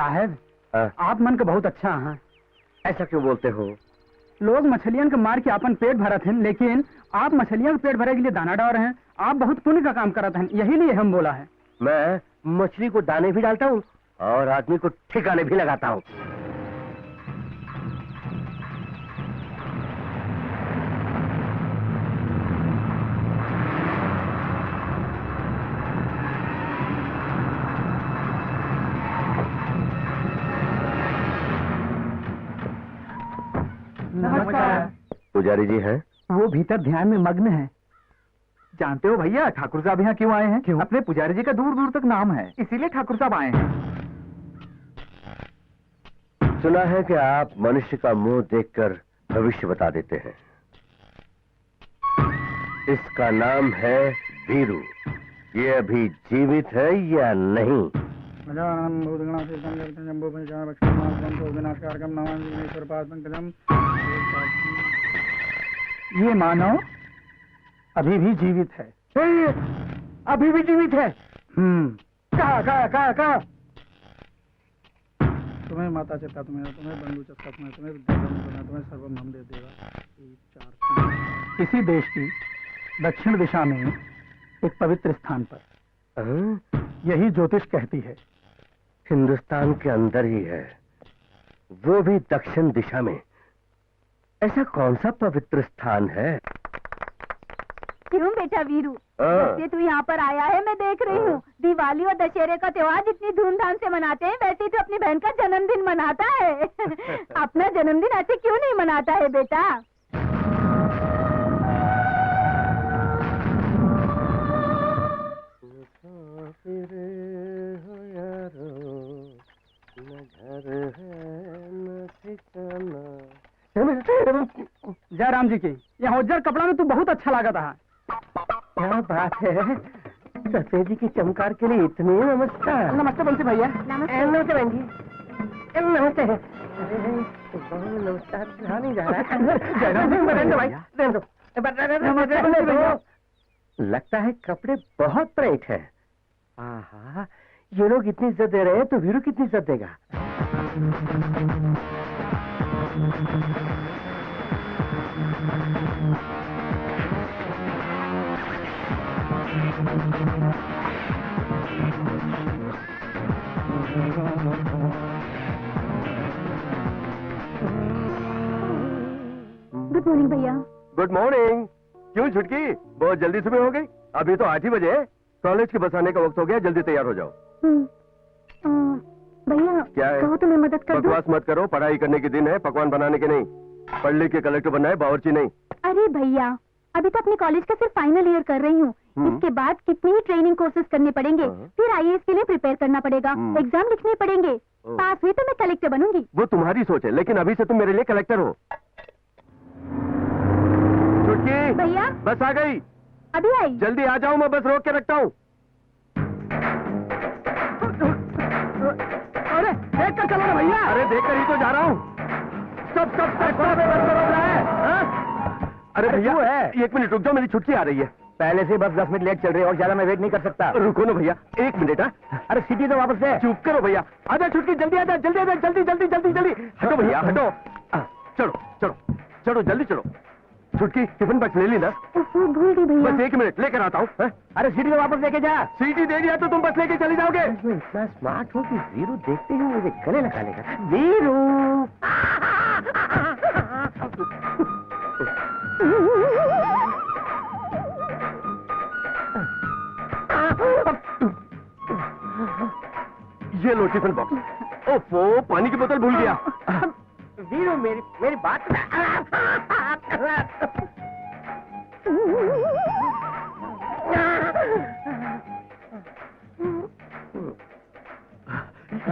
साहब आप मन का बहुत अच्छा हैं। ऐसा क्यों बोलते हो? लोग मछलियन के मार के अपन पेट भरत हैं, लेकिन आप मछलियन के पेट भरे के लिए दाना डाल रहे हैं। आप बहुत पुण्य का काम करत हैं, यही लिए हम बोला है। मैं मछली को दाने भी डालता हूँ और आदमी को ठिकाने भी लगाता हूँ। नमस्कार। पुजारी जी हैं? वो भीतर ध्यान में मग्न है। जानते हो भैया ठाकुर साहब यहाँ क्यों आए हैं? क्यों? अपने पुजारी जी का दूर दूर तक नाम है, इसीलिए ठाकुर साहब आए हैं। सुना है कि आप मनुष्य का मुंह देखकर भविष्य बता देते हैं। इसका नाम है वीरू। ये अभी जीवित है या नहीं? ये मानव अभी भी जीवित है। अभी भी जीवित है? कहा तुम्हें माता चित्ता तुम्हें बंधु चित्ता तुम्हें सर्वम हम दे देगा। 1 4 इसी देश की दक्षिण दिशा में एक पवित्र स्थान पर यही ज्योतिष कहती है। हिंदुस्तान के अंदर ही है, वो भी दक्षिण दिशा में। ऐसा कौन सा पवित्र स्थान है? क्यों बेटा वीरू, जैसे तू यहाँ पर आया है मैं देख रही हूँ। दिवाली और दशहरे का त्योहार जितनी धूमधाम से मनाते हैं वैसे ही तो अपनी बहन का जन्मदिन मनाता है। अपना जन्मदिन ऐसे क्यों नहीं मनाता है बेटा? जय राम जी की। यहाँ उज्जर कपड़ा में तू बहुत अच्छा लगा था। क्या बात है, सफेद जी की चमकार के लिए इतनी नमस्कार। नमस्ते बंसी भैया। नमस्ते। नमस्ते बहन जी। नमस्ते। नमस्कार कहा नहीं जा रहा। लगता है कपड़े बहुत ब्राइट है। आहा, ये लोग इतनी इज्जत दे रहे हैं तो वीरू कितनी इज्जत देगा? गुड मॉर्निंग भैया। Good morning. क्यों छुटकी, बहुत जल्दी सुबह हो गई? अभी तो 8 ही बजे है। कॉलेज के बस आने का वक्त हो गया, जल्दी तैयार हो जाओ। भैया क्या है? कहो तो मैं मदद कर दूं। बकवास मत करो, पढ़ाई करने के दिन है, पकवान बनाने के नहीं। पढ़ लिख के कलेक्टर बनना है, बावर्ची नहीं। अरे भैया अभी तो अपने कॉलेज का सिर्फ फाइनल ईयर कर रही हूँ। इसके बाद कितनी ही ट्रेनिंग कोर्सेज करने पड़ेंगे, फिर आईएएस के लिए प्रिपेयर करना पड़ेगा, एग्जाम लिखने पड़ेंगे। पास हुई तो मैं कलेक्टर बनूंगी। वो तुम्हारी सोच है, लेकिन अभी से तुम मेरे लिए कलेक्टर हो। छुटकी भैया बस आ गई। अभी आई। जल्दी आ जाओ, मैं बस रोक के रखता हूँ। अरे देख कर चलो ना भैया। अरे देख कर ही तो जा रहा हूँ। सब अरे भैया 1 मिनट रुक जाओ, मेरी छुट्टी आ रही है। पहले से बस 10 मिनट लेट चल रही है और ज्यादा मैं वेट नहीं कर सकता। रुको ना भैया 1 मिनट। अरे सीटी तो वापस से। चुप करो भैया। आजा छुट्टी, जल्दी आजा, जल्दी आजा, जल्दी जल्दी जल्दी जल्दी। हटो भैया हटो। चलो चलो चलो जल्दी चलो। छुट्टी टिफिन बॉक्स ले ली ना? भूल गई भैया। बस 1 मिनट लेकर आता हूँ। अरे सीटी तो वापस लेके जा। सीटी दे दिया तो तुम बस लेके चली जाओगे। इतना स्मार्ट हो कि वीरू देखते ही मुझे गले लगा लेगा। वीरू ये लो टिफिन बॉक्स। ओफो, पानी की बोतल भूल गया। वीरू मेरी बात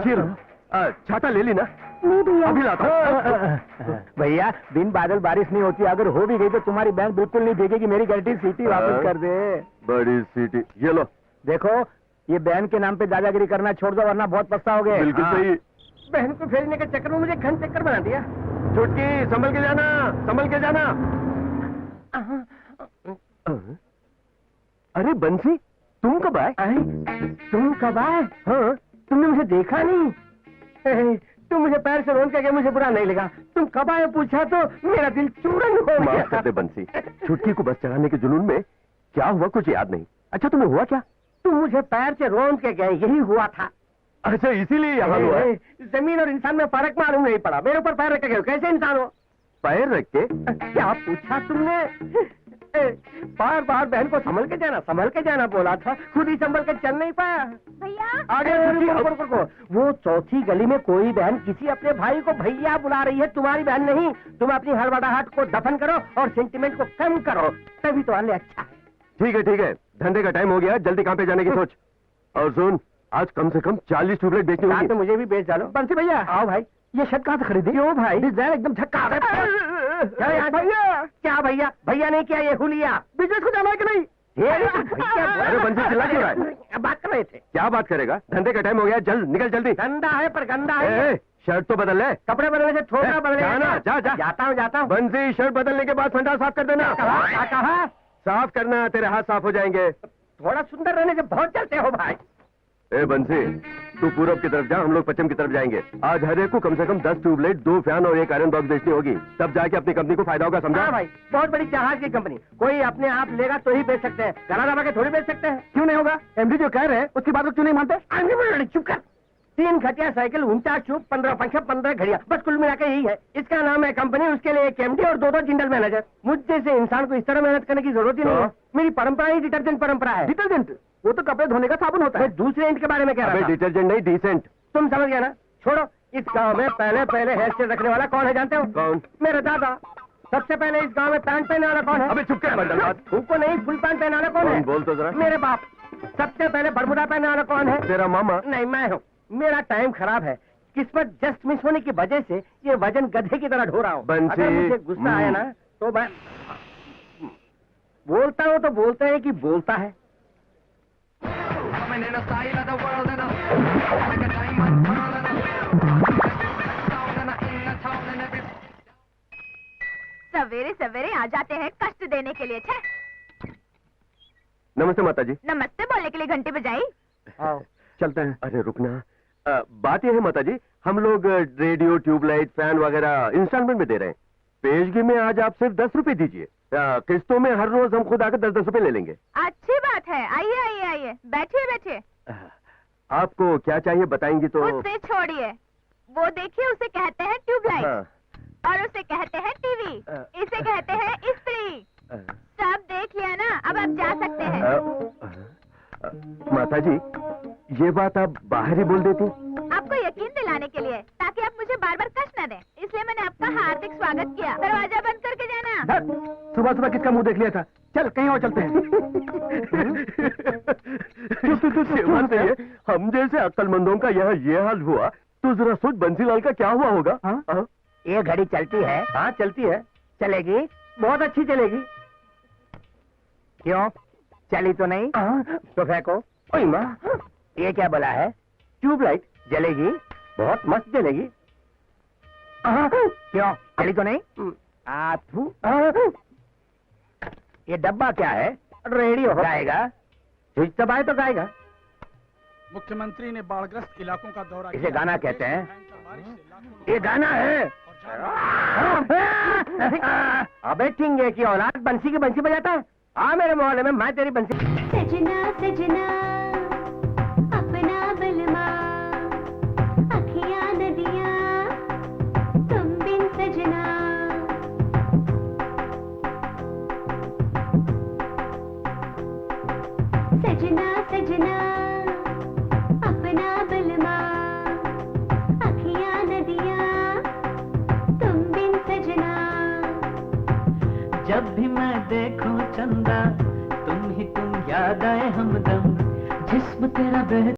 ये लो। छाता ले ली ना? नहीं भैया। अभी लाता हूँ। भैया दिन बादल बारिश नहीं होती, अगर हो भी गई तो तुम्हारी बैंक बिल्कुल नहीं देगी। मेरी गारंटी सीटी वापस कर दे। बड़ी सीटी ये लो। देखो ये बहन के नाम पे दादागिरी करना छोड़ दो, वरना बहुत पछताओगे। बिल्कुल सही। बहन को भेजने के चक्कर में मुझे घन चक्कर बना दिया। छुटकी संभल के जाना, संभल के जाना। अरे बंसी तुम कब आए? तुम कब आए? हाँ तुमने मुझे देखा नहीं। तुम मुझे पैर से रोन के गए, मुझे बुरा नहीं लगा। तुम कब आए पूछा तो मेरा दिल चूरन हो गया। माफ कर दे बंसी, छुटकी को बस चढ़ाने के जुनून में क्या हुआ कुछ याद नहीं। अच्छा तुम्हें हुआ क्या? तुम मुझे पैर से रोन के गए, यही हुआ था। अच्छा इसीलिए यहाँ हुआ है? जमीन और इंसान में फर्क मालूम नहीं पड़ा। मेरे ऊपर पैर रख के गए, कैसे इंसान हो? पैर रख के? क्या पूछा तुमने? बार बार बहन को संभल के जाना बोला था, खुद ही संभल के चल नहीं पाया। भैया आगे रुको। वो चौथी गली में कोई बहन किसी अपने भाई को भैया बुला रही है, तुम्हारी बहन नहीं। तुम अपनी हड़बड़ाहट को दफन करो और सेंटिमेंट को कम करो, तभी तो वाले अच्छा है। ठीक है, धंधे का टाइम हो गया, जल्दी काम पे जाने की सोच। और सुन, आज कम से कम 40 ट्यूबलाइट बेचनी होगी। तो मुझे भी बेच डालो। बंसी भैया आओ भाई। ये शर्ट कहाँ से खरीदी? क्यों भाई, डिजाइन एकदम झक्का। क्या भैया? भैया नहीं, क्या ये हुलिया? बिजनेस को जाना है कि नहीं? अरे बंसी चिल्ला क्यों रहा है? बात कर रहे थे। क्या बात करेगा? धंधे का टाइम हो गया, निकल जल्दी। गंदा है पर गंदा है। शर्ट तो बदल ले। कपड़े बदलने से थोड़ा बदले। जाता हूँ। बंसी शर्ट बदलने के बाद फंडा साफ कर देना। कहा? साफ करना, तेरे हाथ साफ हो जाएंगे। थोड़ा सुंदर रहने से बहुत चलते हो भाई। ए बंसी, तू पूरब की तरफ जा, हम लोग पश्चिम की तरफ जाएंगे। आज हर एक को कम से कम 10 ट्यूबलाइट, 2 फैन और 1 आयरन बॉक्स बेचनी होगी, तब जाके अपनी कंपनी को फायदा होगा, समझा? भाई, बहुत बड़ी जहाज की कंपनी, कोई अपने आप लेगा तो ही बेच सकते हैं, गला दबा के थोड़ी बेच सकते हैं। क्यों नहीं होगा? एमडी जो कह रहे हैं उसकी बात क्यों नहीं मानते? चुप कर। 3 खटिया साइकिल, 49 चूप, 15 पंखे, 15 घड़िया, बस कुल मिला के यही है। इसका नाम है कंपनी, उसके लिए 1 एमडी और 2 जनरल मैनेजर। मुझ जैसे इंसान को इस तरह मेहनत करने की जरूरत ही नहीं है। मेरी परंपरा ही डिटर्जेंट परंपरा है। डिटर्जेंट? वो तो कपड़े धोने का साबुन होता है। दूसरे इंट के बारे में कह रहा था। डिटर्जेंट नहीं, डिसेंट। तुम समझ गया ना? छोड़ो। इस गांव में पहले हेयर स्टाइल रखने वाला कौन है जानते हो? कौन? मेरे दादा। सबसे पहले इस गांव में पैंट पहनने वाला कौन है? अबे चुप कर बंदर। तुमको नहीं, फुल पैंट पहनने वाला कौन है? बोल तो जरा। मेरे बाप। सबसे पहले बरमुडा पहनने वाला कौन है? तेरा मामा। नहीं, मैं हूँ। मेरा टाइम खराब है, किस्मत जस्ट मिस होने की वजह से ये वजन गधे की तरह ढो रहा हूँ। बंसी। अगर मुझे गुस्सा आया ना तो मैं बोलता हूँ तो बोलते हैं कि बोलता है। सवेरे सवेरे आ जाते हैं कष्ट देने के लिए। छे। नमस्ते माता जी। नमस्ते बोलने के लिए घंटी बजाई? आओ चलते हैं। अरे रुकना, बात यह है माता जी, हम लोग रेडियो, ट्यूबलाइट, फैन वगैरह इंस्टॉलमेंट में दे रहे हैं। पेशगी में आज आप सिर्फ 10 रुपए दीजिए, किस्तों में हर रोज हम खुद आकर 10-10 रुपए ले लेंगे। अच्छी बात है। आइए, बैठिए। आपको क्या चाहिए बताएंगी तो? उससे छोड़िए, वो देखिए, उसे कहते हैं ट्यूबलाइट। हाँ। और उसे कहते हैं टीवी, इसे कहते हैं स्त्री। सब देख लिया ना, अब आप जा सकते हैं। माता जी, ये बात आप बाहर ही बोल देती? आपको यकीन दिलाने के लिए, ताकि आप मुझे बार बार कष्ट न दें, इसलिए मैंने आपका हार्दिक स्वागत किया। दरवाजा बंद करके जाना। सुबह सुबह किसका मुंह देख लिया था? चल कहीं और चलते हैं। हम जैसे अक्लमंदों का यहाँ ये हाल हुआ तो जरा सोच बंसीलाल का क्या हुआ होगा। हाँ? ये घड़ी चलती है? हाँ चलती है। चलेगी, बहुत अच्छी चलेगी। क्यों, चली तो नहीं? तो फेंको। ओए माँ, ये क्या बोला है? ट्यूबलाइट जलेगी, बहुत मस्त जलेगी। क्यों, चली तो नहीं? आथू। ये डब्बा क्या है? रेडियो गाएगा, स्विच दबाए तो गाएगा। मुख्यमंत्री ने बाढ़ग्रस्त इलाकों का दौरा इसे गाना कहते हैं? ये गाना है। अबे टिंगे की औलाद बंसी की बंसी बजाता है। हाँ, मेरे मोहल्ले में मैं तेरी बंसी। सजना सजना अपना बलमा, अखियां नदियां तुम बिन सजना। सजना सजना अपना बलमा, अखियां नदियां तुम बिन सजना। जब भी मैं देखूं चंदा तुम ही तुम याद आए हमदम, जिस्म तेरा बह